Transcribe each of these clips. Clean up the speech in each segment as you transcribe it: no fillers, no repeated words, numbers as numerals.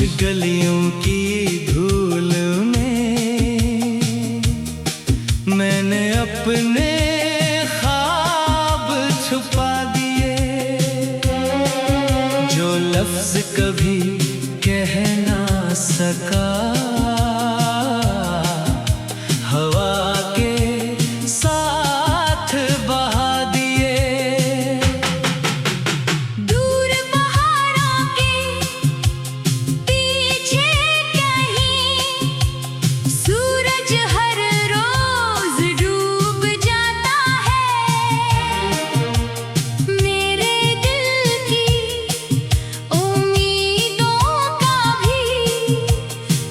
गलियों की धूल में मैंने अपने ख्वाब छुपा दिए, जो लफ्ज कभी कह ना सका, हवा के साथ बहा दिए। दूर पहाड़ों के पीछे कहीं सूरज हर रोज डूब जाता है। मेरे दिल की उम्मीदों का भी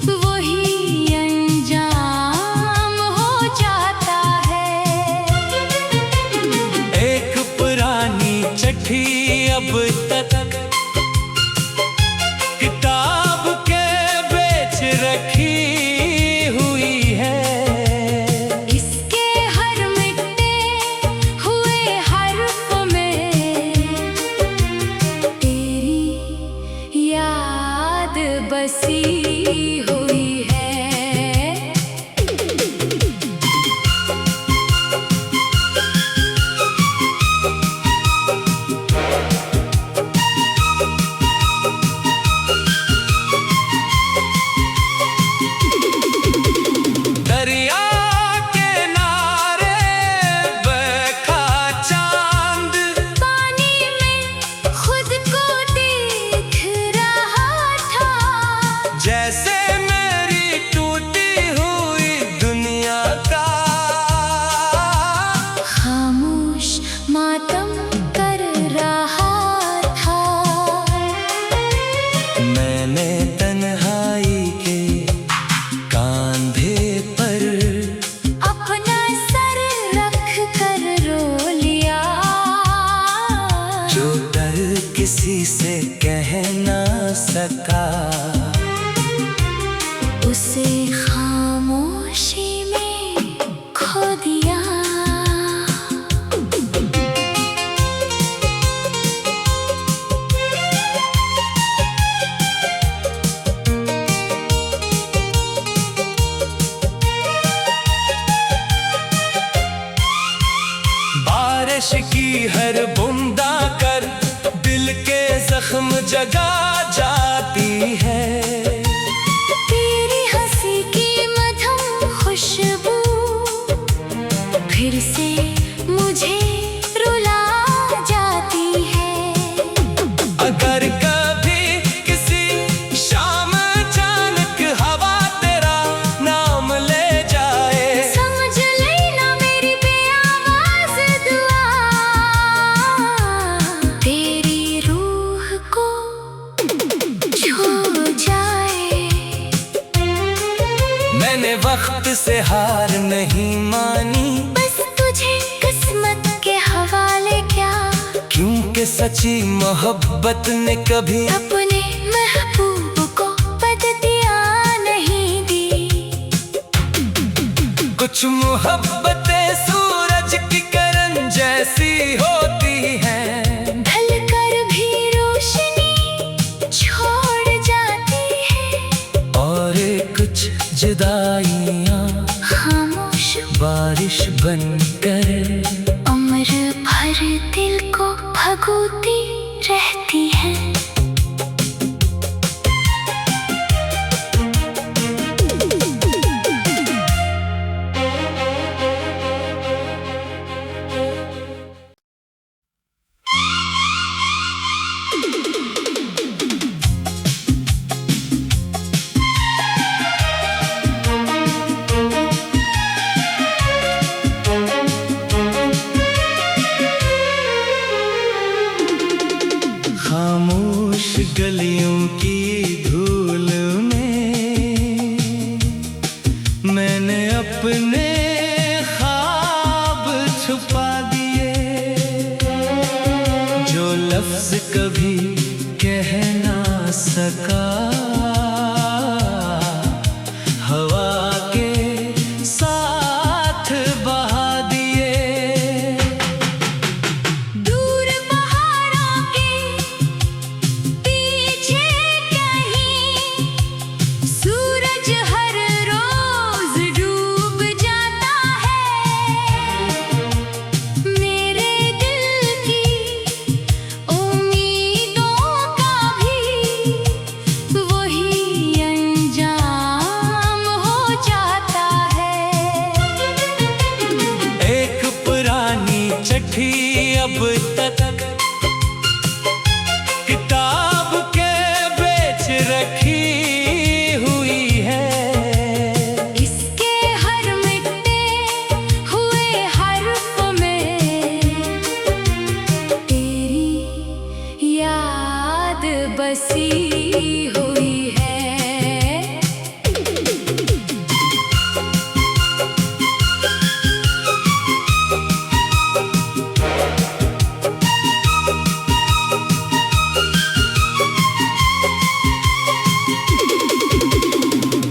वही अंजाम हो जाता है। एक पुरानी चिट्ठी अब तक किताब के बेच रखी हुई है। इसके हर मिटते हुए हर्फ में तेरी याद बसी हुई है। दरिया के नारे बहका चांद पानी में खुद को देख रहा था, जैसे मेरी टूटी हुई दुनिया का खामोश मातम कर रहा था। मैंने तन्हाई के कांधे पर अपना सर रख कर रो लिया, जो दर्द किसी से कह ना सका, उसे खामोशी में खो दिया। बारिश की हर बूंदा कर दिल के जख्म जगा जाती है। तेरी हंसी की मधुर खुशबू फिर से मुझे रुला जाती है। अगर कभी किसी शाम अचानक हवा तेरा नाम ले जाए, समझ लेना मेरी बेआवाज़ दुआ तेरी रूह को छू जाए। मैंने वक्त से हार नहीं मानी, बस तुझे किस्मत के हवाले क्या, क्योंकि सच्ची मोहब्बत ने कभी अपने महबूब को बददिया नहीं दी। कुछ मोहब्बतें सूरज की किरण जैसी होती हैं, ढल कर भी रोशनी छोड़ जाती है। और कुछ जुदाइयाँ खामोश बारिश बनकर उम्र भर दिल को भगोती रहती है। खामोश गलियों की धूल में मैंने अपने ख्वाब छुपा दिए, जो लफ्ज कभी कह ना सका, हवा के साथ बहा दिए। दूर पहाड़ों के बसी हुई है।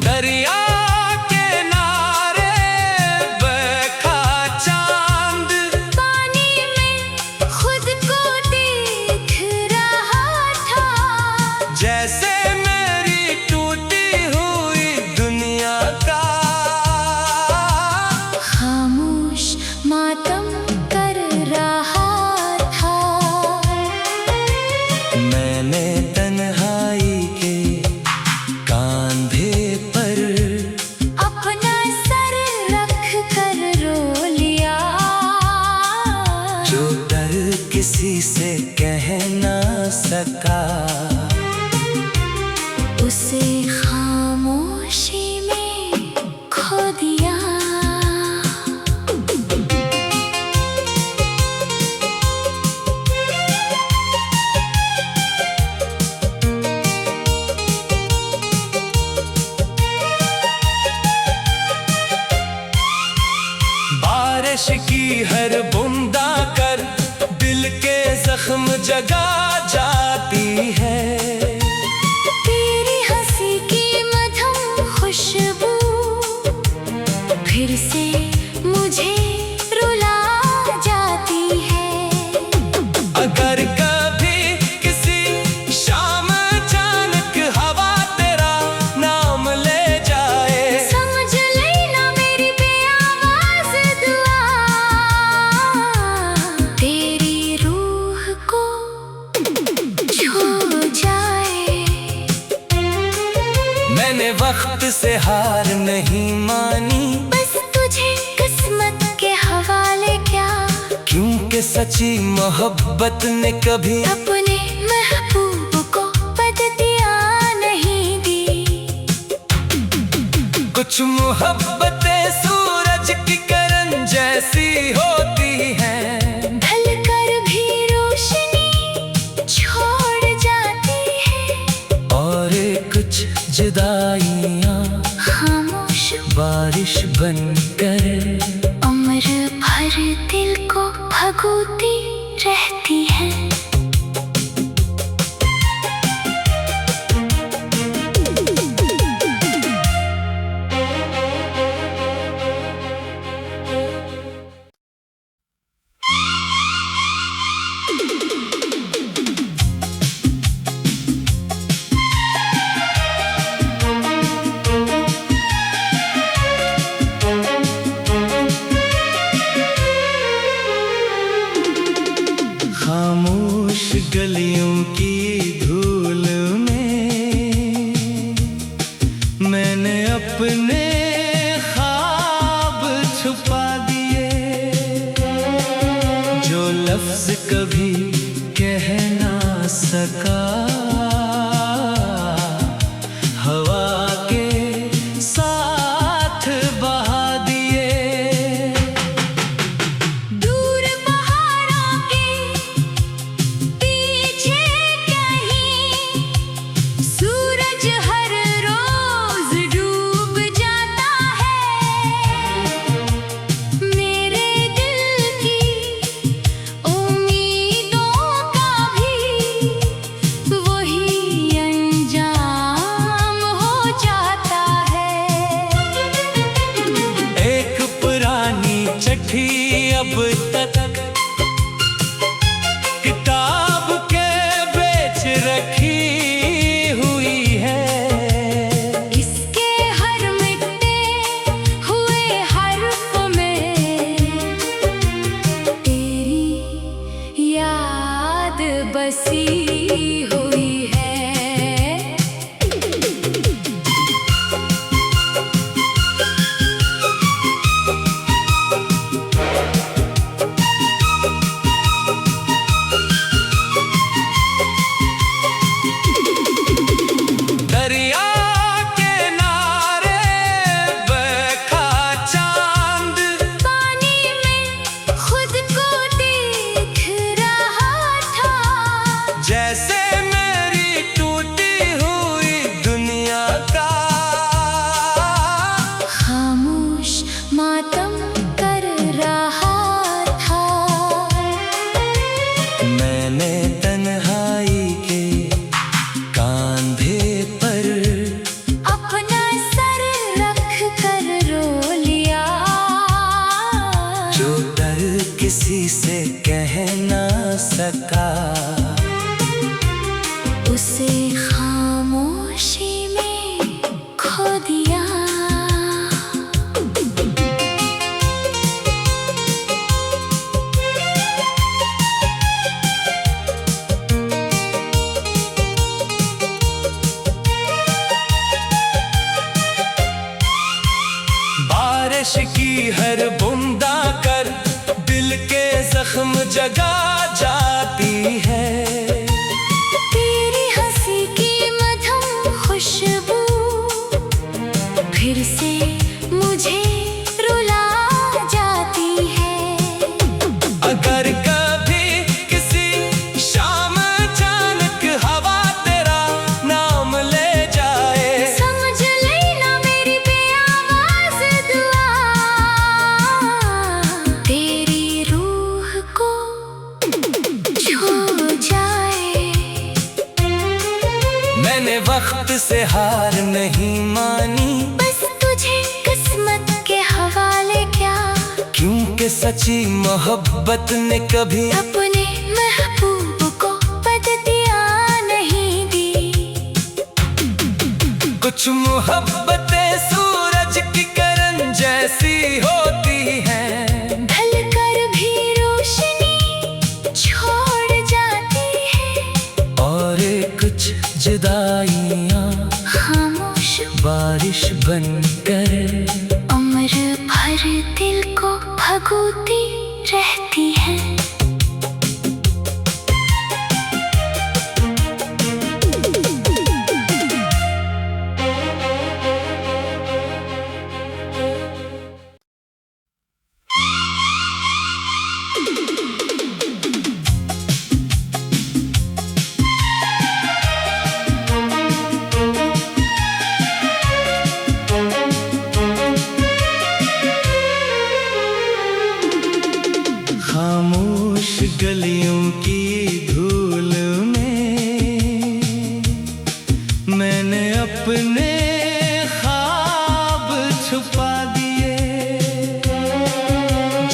दरिया के नारे बैठा चांद, पानी में खुद को देख रहा था, जैसे मेरी टूटी हुई दुनिया का खामोश मातम कर रहा था। मैंने तन्हाई के कांधे पर अपना सर रख कर रो लिया, जो डर किसी से कह ना सका, उसे खामोशी में खो दिया। बारिश की हर बूंदा कर दिल के जख्म जगा जाती है। तेरी हंसी की मधुर खुशबू फिर से मुझे रुला जाती है। अगर कभी किसी शाम अचानक हवा तेरा नाम ले जाए, समझ लेना मेरी बेआवाज़ दुआ तेरी रूह को छू जाए। मैंने वक्त से हार नहीं मानी, बस तुझे किस्मत के हवाले क्या, क्योंकि सच्ची मोहब्बत ने कभी अपने महबूब को बददिया नहीं दी। कुछ मोहब्बतें सूरज की किरण जैसी होती हैं, ढल कर भी रोशनी छोड़ जाती है। और कुछ जुदाइयां खामोश बारिश बनकर उम्र भर दिल को भगोती रहती है। खामोश गलियों की धूल में मैंने अपने ख्वाब छुपा दिए, जो लफ्ज कभी कह ना सका, हवा के साथ बहा दिए। दूर पहाड़ों के पीछे कहीं सूरज हर रोज डूब जाता है। मेरे दिल की उम्मीदों का भी वही अंजाम हो जाता है। एक पुरानी चिट्ठी अब तक किताब के बेच रखी हुई है। इसके हर मिटते हुए हर्फ में तेरी याद बसी हुई है। दरिया के नारे बैठा चांद, पानी में खुद को देख रहा था, जैसे मेरी उसे खामोशी में खो दिया। बारिश की हर बूंदा कर दिल के जख्म जगा जाती है। तेरी हंसी की मधुर खुशबू फिर से मुझे रुला जाती है। अगर कभी किसी शाम अचानक हवा तेरा नाम ले जाए, समझ लेना मेरी बेआवाज़ दुआ तेरी रूह को छू जाए। मैंने वक्त से हार नहीं मानी, बस तुझे किस्मत के हवाले क्या, क्योंकि सच्ची मोहब्बत ने कभी अपने महबूब को बददिया नहीं दी। कुछ मोहब्बतें सूरज की किरण जैसी होती हैं, ढल कर भी रोशनी छोड़ जाती है। और कुछ जुदाइयाँ खामोश बारिश बनकर उम्र भर दिल को भगोती रहती है। खामोश गलियों की धूल में मैंने अपने ख्वाब छुपा दिए,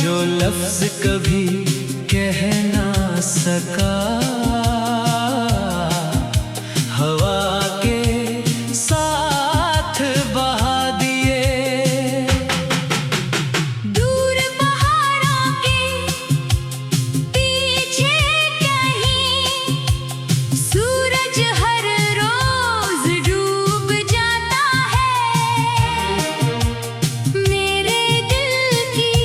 जो लफ्ज कभी कह ना सका, हवा के साथ बहा दिए। दूर पहाड़ों के पीछे कहीं सूरज हर रोज डूब जाता है। मेरे दिल की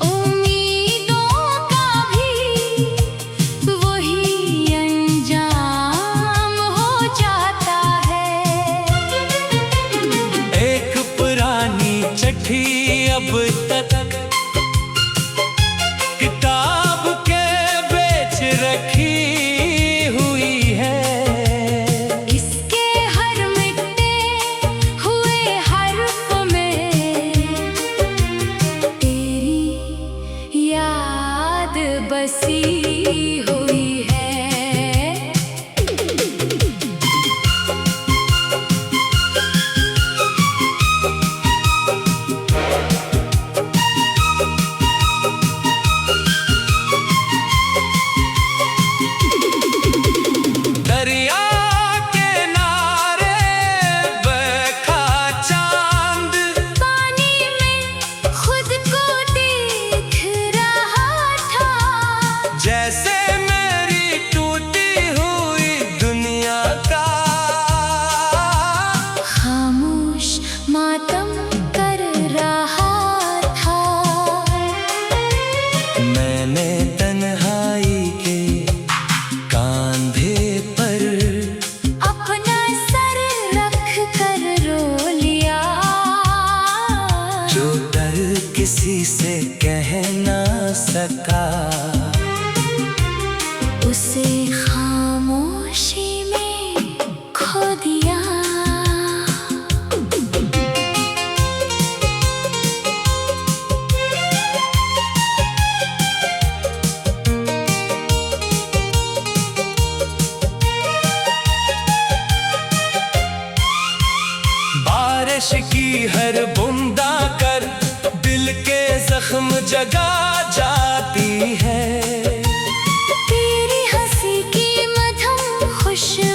उम्मीदों का भी वही अंजाम हो जाता है। एक पुरानी चिट्ठी अब तक किताब के बेच रखी हुई है। इसके हर मिटते हुए हर्फ में तेरी याद बसी हुई है। दरिया के नारे बखा चांद पानी में खुद को देख रहा था, जैसे मेरी टूटी हुई दुनिया का खामोश मातम कर रहा था। मैंने तन्हाई के कांधे पर अपना सर रख कर रो लिया, जो दर्द किसी से कह ना सका, उसे खामोशी में खो दिया। बारिश की हर बूंदा कर दिल के जख्म जगा जाती है। तेरी हंसी की मधुर खुशबू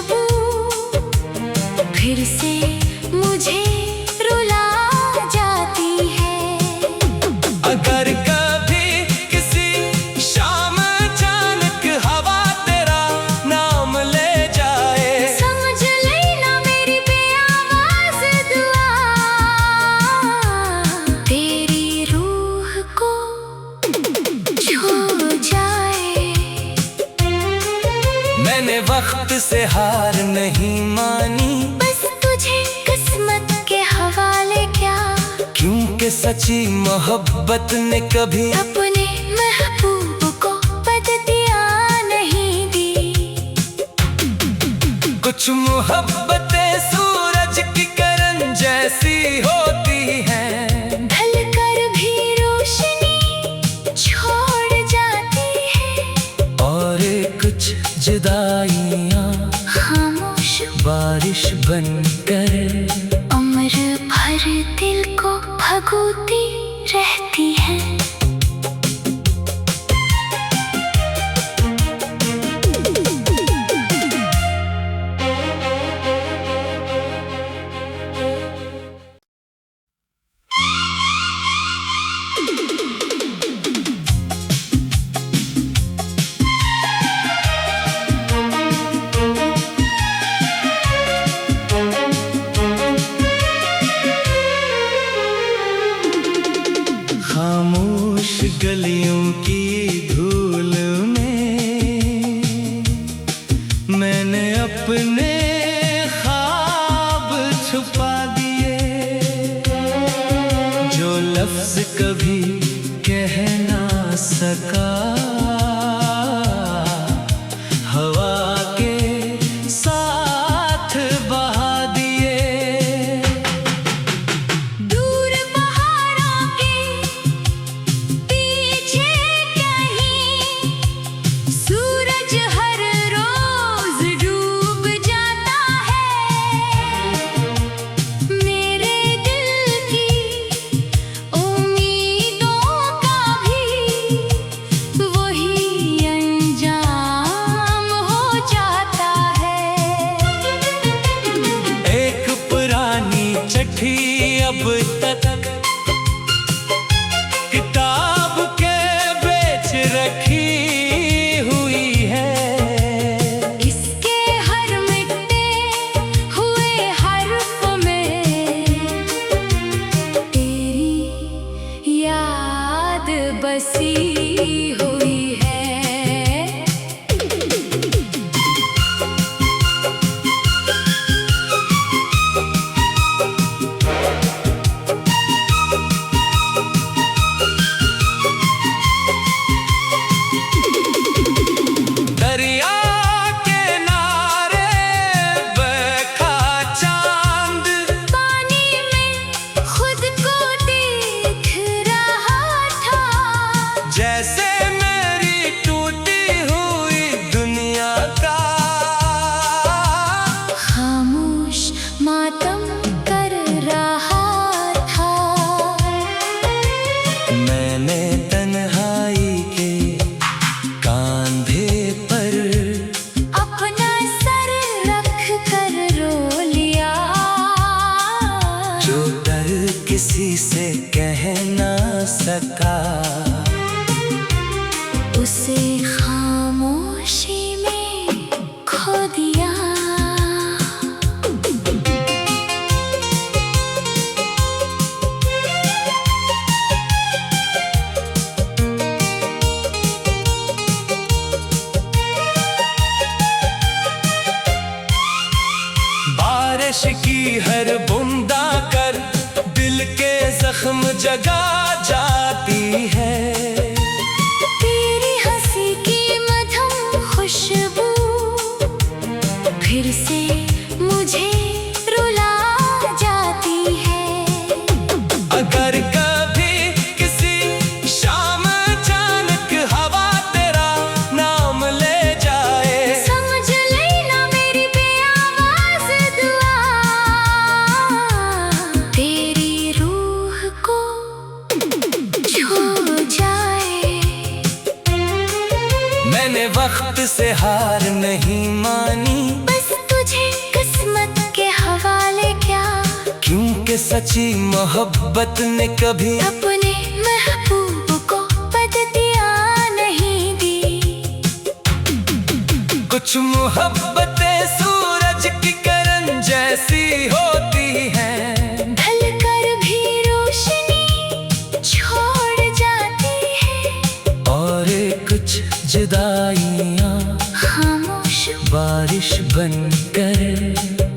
मैंने वक्त से हार नहीं मानी, बस तुझे किस्मत के हवाले क्या, क्योंकि सच्ची मोहब्बत ने कभी अपने महबूब को बददिया नहीं दी। कुछ मोहब्बतें सूरज की किरण जैसी होती हैं, ढल कर भी रोशनी छोड़ जाती है। और कुछ जुदाइयाँ खामोश बारिश बनकर उम्र भर दिल को भगोती रहती है। खामोश गलियों की धूल में मैंने अपने ख्वाब छुपा दिए, जो लफ्ज कभी कह ना सका, हवा के साथ बहा दिए। दूर पहाड़ों के पीछे कहीं सूरज हर रोज डूब जाता है। मेरे दिल की उम्मीदों का भी वही अंजाम हो जाता है। एक पुरानी चिट्ठी अब तक किताब के बेच रखी हुई है, इसके हर मिटते हुए हर्फ में तेरी याद बसी हुई है। दरिया किनारे बैठा चांद पानी में खुद को देख रहा था, जैसे मेरी टूटी हुई दुनिया का खामोश मातम कर रहा था। मैंने तन्हाई के कांधे पर अपना सर रख कर रो लिया, जो डर किसी से कह ना सका, उसे खामोशी में खो दिया। बारिश की हर बूंदा कर दिल के जख्म जगा जाती है। तेरी हंसी की मधुर खुशबू फिर से मुझे रुला जाती है। अगर कभी किसी शाम अचानक हवा तेरा नाम ले जाए, समझ लेना मेरी बेआवाज़ दुआ तेरी रूह को छू जाए। मैंने वक्त से हार नहीं मानी, बस तुझे किस्मत के हवाले क्या, क्योंकि सच्ची मोहब्बत ने कभी अपने महबूब को बददिया नहीं दी। कुछ मोहब्बतें सूरज की किरण जैसी होती हैं, ढल कर भी रोशनी छोड़ जाती है। और कुछ जुदाइयाँ खामोश बारिश बनकर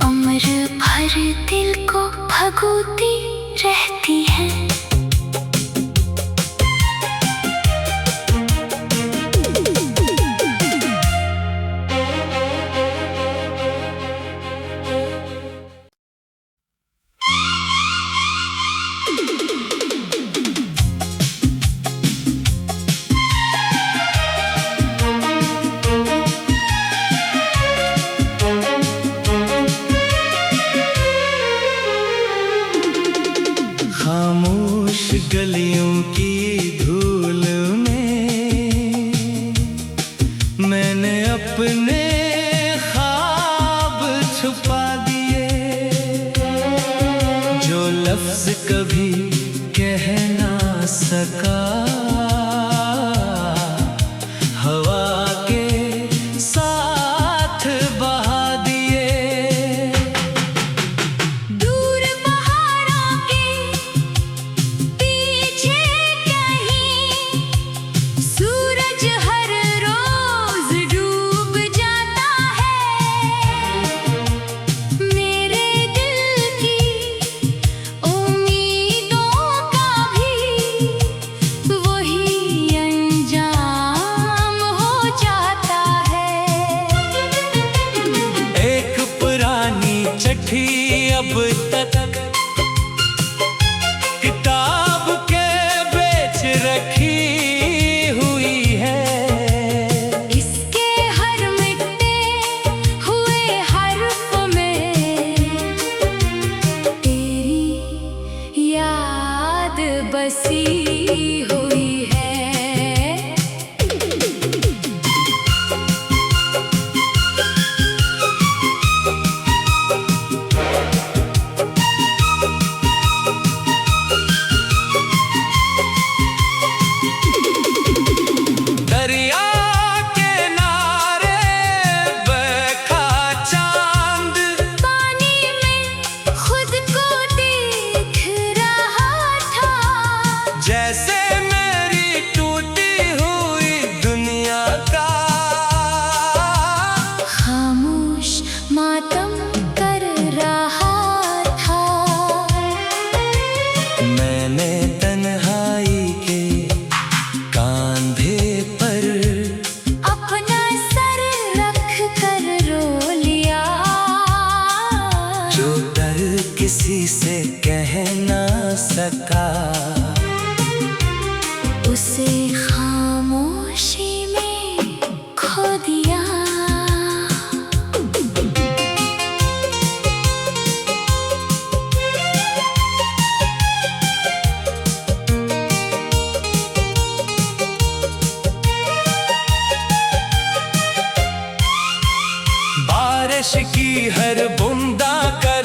उम्र भर दिल को भगोती रहती है। खामोश गलियों की धूल में मैंने अपने ख्वाब छुपा दिए, जो लफ्ज कभी कह ना सका, हवा के साथ बहा दिए। दूर पहाड़ों के पीछे कहीं सूरज हर रोज डूब जाता है। मेरे दिल की उम्मीदों का भी वही अंजाम हो जाता है। एक पुरानी चिट्ठी अब तक किताब के बेच रखी हुई है। इसके हर मिटते हुए हर्फ में तेरी याद बसी हुई है। दरिया के नारे बहका चांद पानी में खुद को देख रहा था, जैसे मेरी टूटी हुई दुनिया का खामोश मातम कर रहा था। मैंने तन्हाई के कांधे पर अपना सर रख कर रो लिया, जो डर किसी से कह ना सका, उसे खामोशी में खो दिया। बारिश की हर बूंदा कर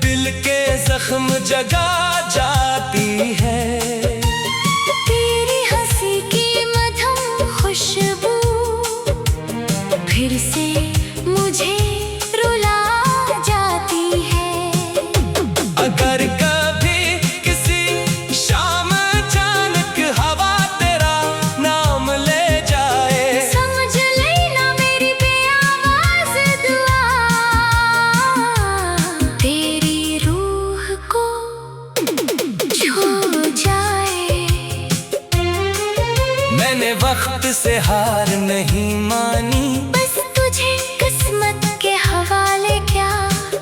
दिल के जख्म जगा जाती है। तेरी हंसी की मधुर खुशबू फिर से मुझे रुला जाती है। अगर कभी किसी शाम अचानक हवा तेरा नाम ले जाए, समझ लेना मेरी बेआवाज़ दुआ तेरी रूह को छू जाए। मैंने वक्त से हार नहीं मानी, बस तुझे किस्मत के हवाले क्या,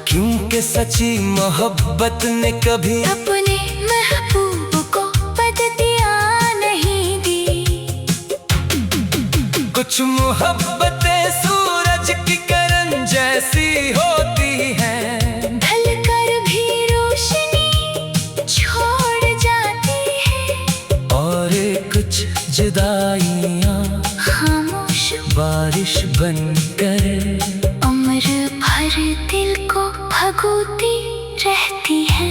क्योंकि सच्ची मोहब्बत ने कभी अपने महबूब को बददिया नहीं दी। कुछ मोहब्बतें सूरज की किरण जैसी होती हैं, ढल कर भी रोशनी छोड़ जाती है। और कुछ जुदाइयाँ खामोश बारिश बनकर उम्र भर दिल को भगोती रहती है।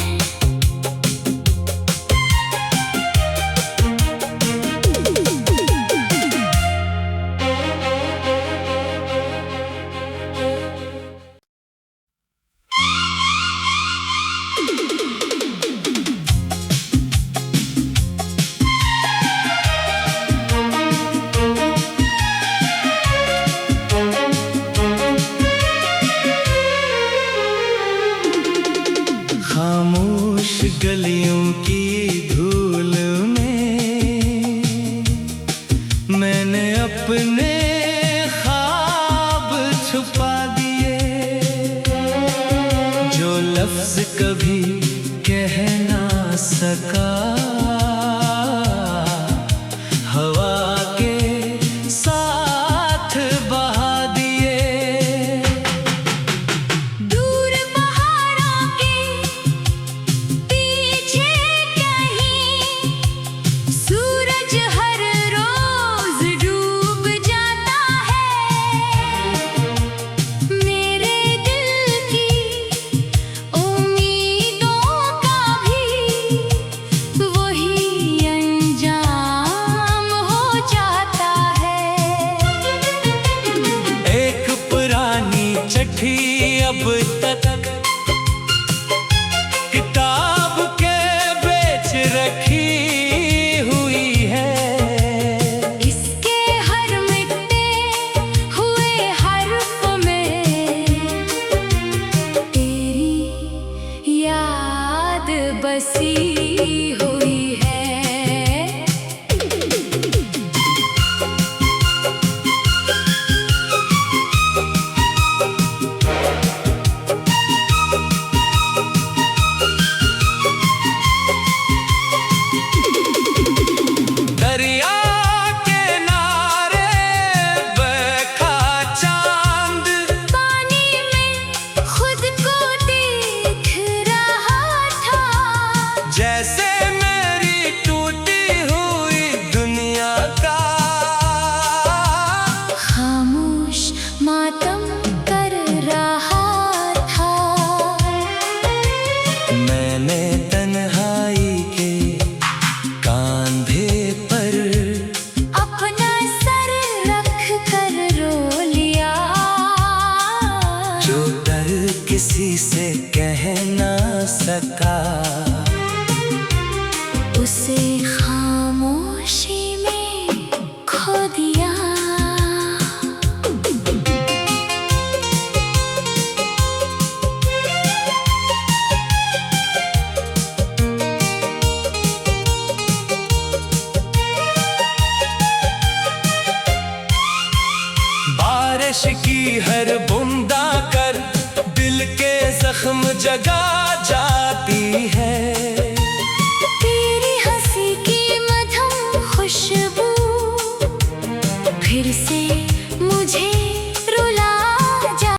गलियों की धूल में मैंने अपने ख्वाब छुपा दिए, जो लफ्ज कभी कह ना सका, हवा के साथ बहा दिए। दूर पहाड़ों के पीछे कहीं सूरज हर रोज डूब जाता है। मेरे दिल की उम्मीदों का भी वही अंजाम हो जाता है। एक पुरानी चिट्ठी अब तक किताब के बेच रखी हुई है। इसके हर मिटते हुए हर्फ में तेरी याद बसी हुई है। दरिया के नारे बहका चांद पानी में खुद को देख रहा था, जैसे मेरी टूटी हुई दुनिया का खामोश मातम कर रहा था। मैंने तन्हाई के कांधे पर अपना सर रख कर रो लिया, जो डर किसी से कह ना सका, उसे खामोशी में खो दिया। बारिश की हर बूंदा कर दिल के जख्म जगा जा